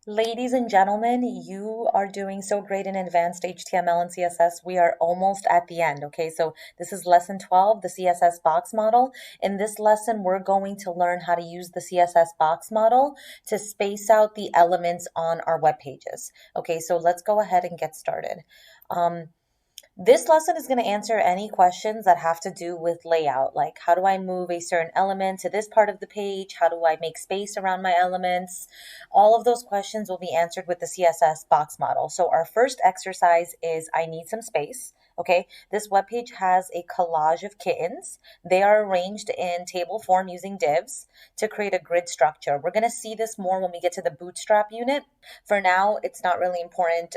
Ladies and gentlemen, you are doing so great in advanced HTML and CSS. We are almost at the end, okay? So this is lesson 12, the CSS box model. In this lesson, we're going to learn how to use the CSS box model to space out the elements on our web pages. Okay, so let's go ahead and get started. This lesson is going to answer any questions that have to do with layout, like how do I move a certain element to this part of the page? How do I make space around my elements? All of those questions will be answered with the CSS box model. So our first exercise is I need some space. Okay, this web page has a collage of kittens. They are arranged in table form using divs to create a grid structure. We're going to see this more when we get to the bootstrap unit. For now, it's not really important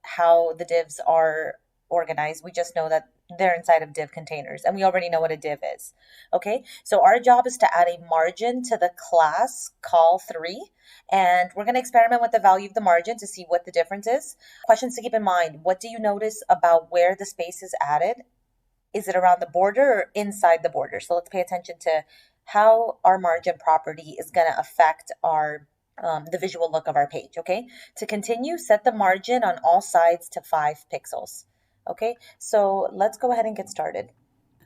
how the divs are organized. We just know that they're inside of div containers, and we already know what a div is. Okay, so our job is to add a margin to the class call3, and we're going to experiment with the value of the margin to see what the difference is. Questions to keep in mind: what do you notice about where the space is added? Is it around the border or inside the border? So let's pay attention to how our margin property is going to affect our the visual look of our page. Okay, to continue, set the margin on all sides to 5 pixels. Okay, so let's go ahead and get started.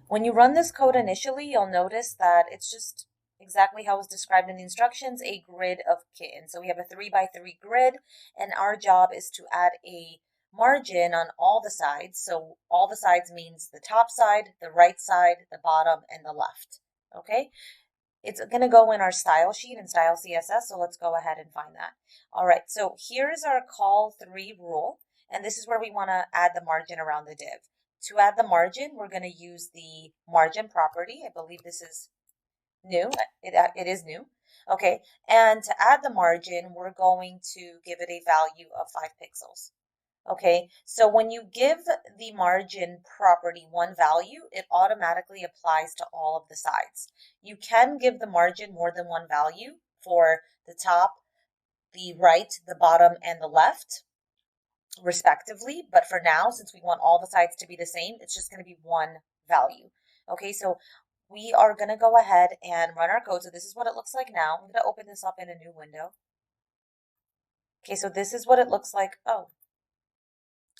When you run this code initially, you'll notice that it's just exactly how it was described in the instructions, a grid of kittens. So we have a 3x3 grid, and our job is to add a margin on all the sides. So all the sides means the top side, the right side, the bottom, and the left. Okay, it's going to go in our style sheet in style CSS. So let's go ahead and find that. All right, so here's our call3 rule. And this is where we want to add the margin around the div. To add the margin, we're going to use the margin property. I believe this is new. It is new. Okay, and to add the margin, we're going to give it a value of 5 pixels. Okay, so when you give the margin property one value, it automatically applies to all of the sides. You can give the margin more than one value for the top, the right, the bottom, and the left, respectively, but for now, since we want all the sides to be the same, it's just going to be one value. Okay, so we are going to go ahead and run our code. So this is what it looks like now. I'm going to open this up in a new window. Okay, so this is what it looks like. Oh,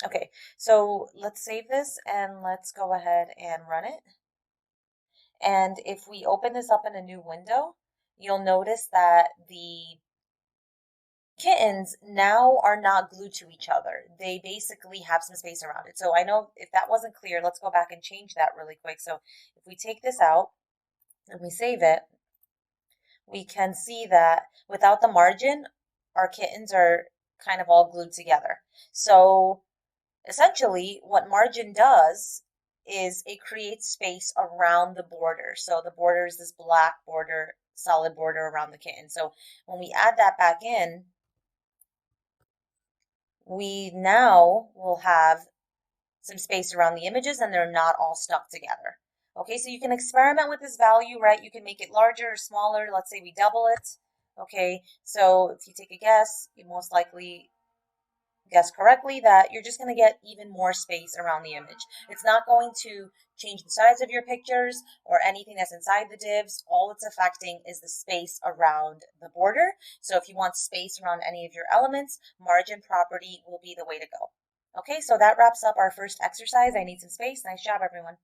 okay, so let's save this and let's go ahead and run it. And if we open this up in a new window, you'll notice that the kittens now are not glued to each other. They basically have some space around it. So I know if that wasn't clear, let's go back and change that really quick. So if we take this out and we save it, we can see that without the margin, our kittens are kind of all glued together. So essentially what margin does is it creates space around the border. So the border is this black border, solid border around the kitten. So when we add that back in, we now will have some space around the images and they're not all stuck together. Okay, so you can experiment with this value, right? You can make it larger or smaller. Let's say we double it. Okay, so if you take a guess, you most likely guess correctly that you're just going to get even more space around the image. It's not going to change the size of your pictures or anything that's inside the divs. All it's affecting is the space around the border. So if you want space around any of your elements, margin property will be the way to go. Okay, so that wraps up our first exercise. I need some space. Nice job, everyone.